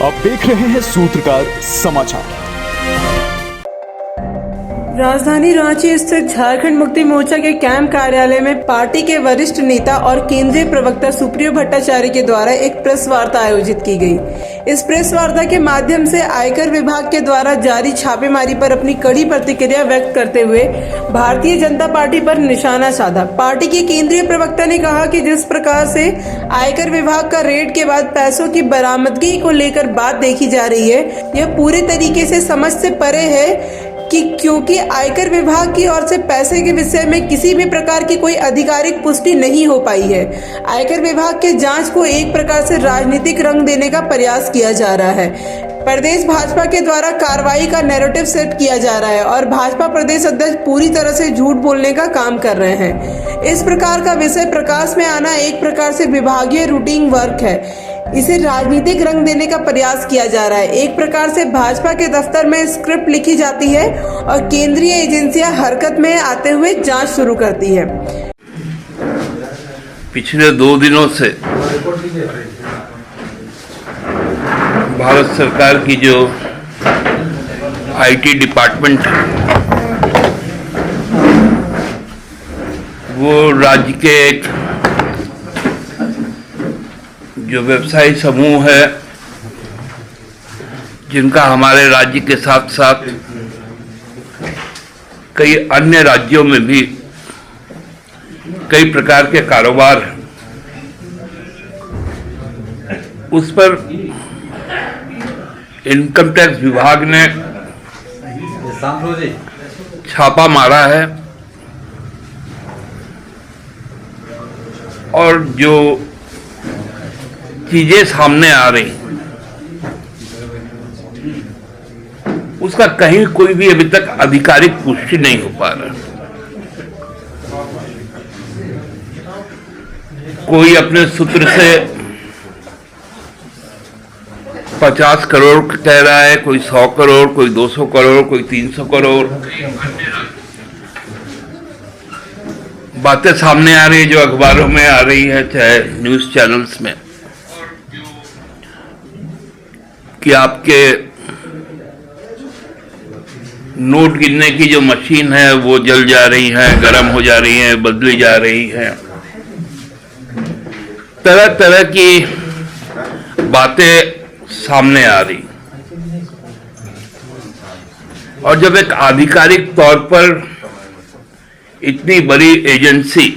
आप देख रहे हैं सूत्रकार समाचार। राजधानी रांची स्थित झारखंड मुक्ति मोर्चा के कैंप कार्यालय में पार्टी के वरिष्ठ नेता और केंद्रीय प्रवक्ता सुप्रियो भट्टाचार्य के द्वारा एक प्रेस वार्ता आयोजित की गई। इस प्रेस वार्ता के माध्यम से आयकर विभाग के द्वारा जारी छापेमारी पर अपनी कड़ी प्रतिक्रिया व्यक्त करते हुए भारतीय जनता पार्टी पर निशाना साधा। पार्टी के केंद्रीय प्रवक्ता ने कहा कि जिस प्रकार से आयकर विभाग का रेड के बाद पैसों की बरामदगी को लेकर बात देखी जा रही है, यह पूरे तरीके से समझ से परे है क्योंकि आयकर विभाग की ओर से पैसे के विषय में किसी भी प्रकार की कोई आधिकारिक पुष्टि नहीं हो पाई है। आयकर विभाग के जांच को एक प्रकार से राजनीतिक रंग देने का प्रयास किया जा रहा है। प्रदेश भाजपा के द्वारा कार्रवाई का नैरेटिव सेट किया जा रहा है और भाजपा प्रदेश अध्यक्ष पूरी तरह से झूठ बोलने का काम कर रहे हैं। इस प्रकार का विषय प्रकाश में आना एक प्रकार से विभागीय रूटीन वर्क है। इसे राजनीतिक रंग देने का प्रयास किया जा रहा है। एक प्रकार से भाजपा के दफ्तर में स्क्रिप्ट लिखी जाती है और केंद्रीय एजेंसियां हरकत में आते हुए जांच शुरू करती है। पिछले 2 दिनों से भारत सरकार की जो आईटी डिपार्टमेंट है, वो राज्य के एक जो व्यवसायी समूह है, जिनका हमारे राज्य के साथ साथ कई अन्य राज्यों में भी कई प्रकार के कारोबार हैं, उस पर इनकम टैक्स विभाग ने छापा मारा है और जो चीजें सामने आ रही उसका कहीं कोई भी अभी तक आधिकारिक पुष्टि नहीं हो पा रहा। कोई अपने सूत्र से 50 करोड़ कह रहा है, कोई 100 करोड़, कोई 200 करोड़, कोई 300 करोड़। बातें सामने आ रही है जो अखबारों में आ रही है, चाहे न्यूज चैनल्स में, कि आपके नोट गिनने की जो मशीन है वो जल जा रही है, गर्म हो जा रही है, बदली जा रही है। तरह तरह की बातें सामने आ रही। और जब एक आधिकारिक तौर पर इतनी बड़ी एजेंसी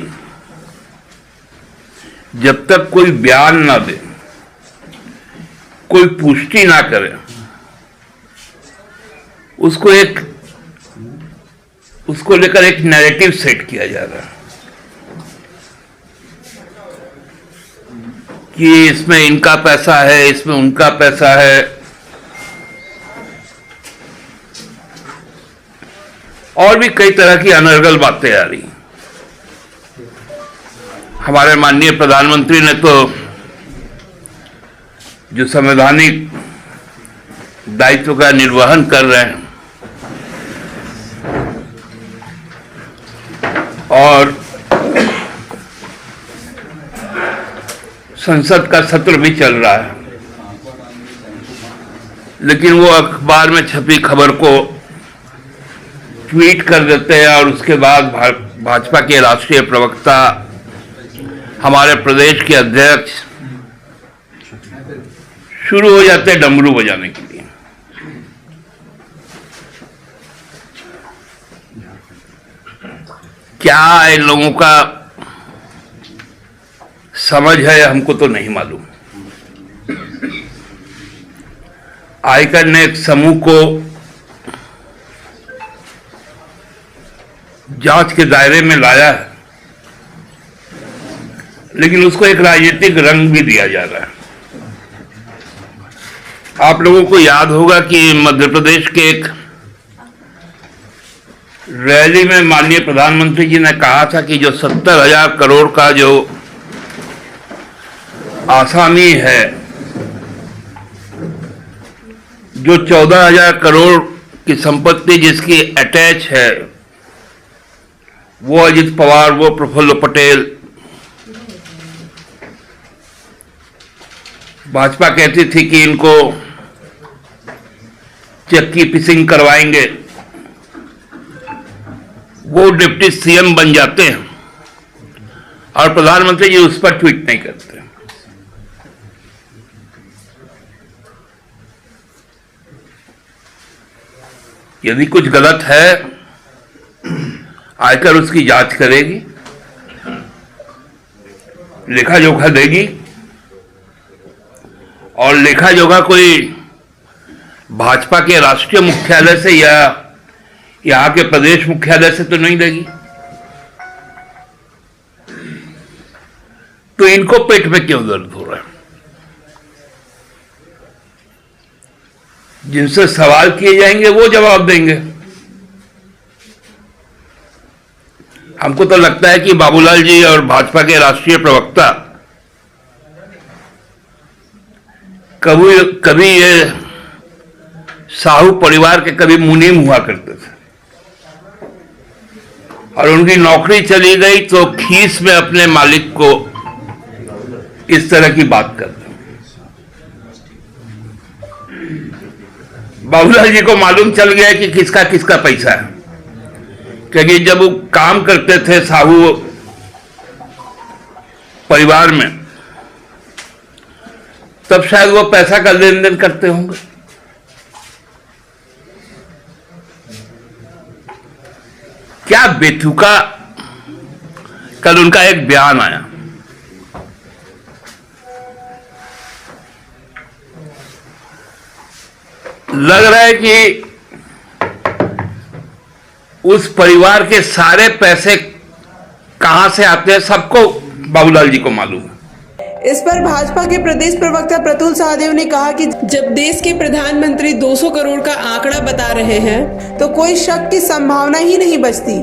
जब तक कोई बयान ना दे, कोई पुष्टि ना करे, उसको लेकर एक नैरेटिव सेट किया जा रहा है कि इसमें इनका पैसा है, इसमें उनका पैसा है। और भी कई तरह की अनर्गल बातें आ रही। हमारे माननीय प्रधानमंत्री ने तो जो संवैधानिक दायित्व का निर्वहन कर रहे हैं और संसद का सत्र भी चल रहा है, लेकिन वो अखबार में छपी खबर को ट्वीट कर देते हैं और उसके बाद भाजपा के राष्ट्रीय प्रवक्ता, हमारे प्रदेश के अध्यक्ष शुरू हो जाते हैं डमरू बजाने के लिए। क्या इन लोगों का समझ है, हमको तो नहीं मालूम। आयकर ने एक समूह को जांच के दायरे में लाया है, लेकिन उसको एक राजनीतिक रंग भी दिया जा रहा है। आप लोगों को याद होगा कि मध्य प्रदेश के एक रैली में माननीय प्रधानमंत्री जी ने कहा था कि जो 70,000 करोड़ का जो आसामी है, जो 14,000 करोड़ की संपत्ति जिसकी अटैच है, वो अजित पवार, वो प्रफुल्ल पटेल, भाजपा कहती थी कि इनको चेक की फिशिंग करवाएंगे, वो डिप्टी सीएम बन जाते हैं और प्रधानमंत्री जी उस पर ट्वीट नहीं करते। यदि कुछ गलत है, आयकर उसकी जांच करेगी, लेखा जोखा देगी, और लेखा जोखा कोई भाजपा के राष्ट्रीय मुख्यालय से या यहां के प्रदेश मुख्यालय से तो नहीं देगी। तो इनको पेट में क्यों दर्द हो रहा है? जिनसे सवाल किए जाएंगे वो जवाब देंगे। हमको तो लगता है कि बाबूलाल जी और भाजपा के राष्ट्रीय प्रवक्ता कभी ये साहू परिवार के कभी मुनीम हुआ करते थे, और उनकी नौकरी चली गई तो खीस में अपने मालिक को इस तरह की बात करते। बाबूलाल जी को मालूम चल गया कि किसका किसका पैसा है, क्योंकि जब वो काम करते थे साहू परिवार में, तब शायद वो पैसा का लेन देन करते होंगे। क्या बेतुका कल उनका एक बयान आया, लग रहा है कि उस परिवार के सारे पैसे कहां से आते हैं सबको बाबूलाल जी को मालूम है। इस पर भाजपा के प्रदेश प्रवक्ता प्रतुल सहदेव ने कहा कि जब देश के प्रधानमंत्री 200 करोड़ का आंकड़ा बता रहे हैं तो कोई शक की संभावना ही नहीं बचती।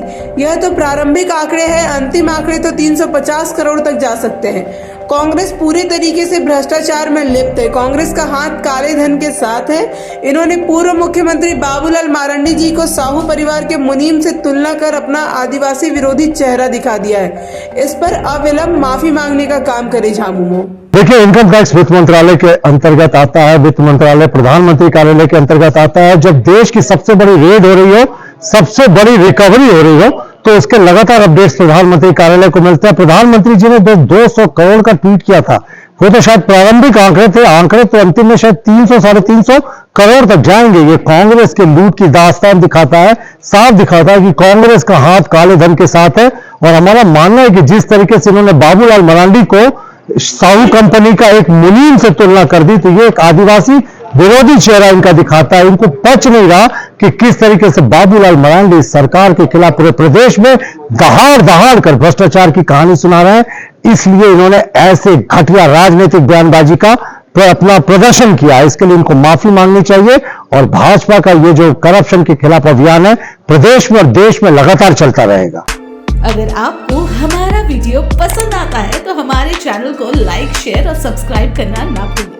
यह तो प्रारंभिक आंकड़े हैं, अंतिम आंकड़े तो 350 करोड़ तक जा सकते हैं। कांग्रेस पूरे तरीके से भ्रष्टाचार में लिप्त है। कांग्रेस का हाथ काले धन के साथ है। इन्होंने पूर्व मुख्यमंत्री बाबूलाल मरांडी जी को साहू परिवार के मुनीम से तुलना कर अपना आदिवासी विरोधी चेहरा दिखा दिया है। इस पर अविलंब माफी मांगने का काम करे झामुमो। देखिए, इनकम टैक्स वित्त मंत्रालय के अंतर्गत आता है, वित्त मंत्रालय प्रधानमंत्री कार्यालय के अंतर्गत आता है। जब देश की सबसे बड़ी रेड हो रही हो, सबसे बड़ी रिकवरी हो रही हो, तो उसके लगातार अपडेट्स प्रधानमंत्री कार्यालय को मिलते हैं। प्रधानमंत्री जी ने 200 करोड़ का ट्वीट किया था, वो तो शायद प्रारंभिक आंकड़े थे, आंकड़े तो अंतिम में शायद 300 साढ़े 300 करोड़ तक जाएंगे। ये कांग्रेस के लूट की दास्तान दिखाता है, साफ दिखाता है कि कांग्रेस का हाथ काले धन के साथ है। और हमारा मानना है कि जिस तरीके से इन्होंने बाबूलाल मरांडी को साहू कंपनी का एक मुनीम से तुलना कर दी, तो ये एक आदिवासी विरोधी चेहरा इनका दिखाता है। इनको पच नहीं रहा कि किस तरीके से बाबूलाल मरांडी सरकार के खिलाफ पूरे प्रदेश में दहाड़ दहाड़ कर भ्रष्टाचार की कहानी सुना रहे हैं। इसलिए इन्होंने ऐसे घटिया राजनीतिक बयानबाजी का अपना प्रदर्शन किया। इसके लिए इनको माफी मांगनी चाहिए और भाजपा का ये जो करप्शन के खिलाफ अभियान है प्रदेश में और देश में लगातार चलता रहेगा। अगर आपको हमारा वीडियो पसंद आता है तो हमारे चैनल को लाइक, शेयर और सब्सक्राइब करना ना भूलें।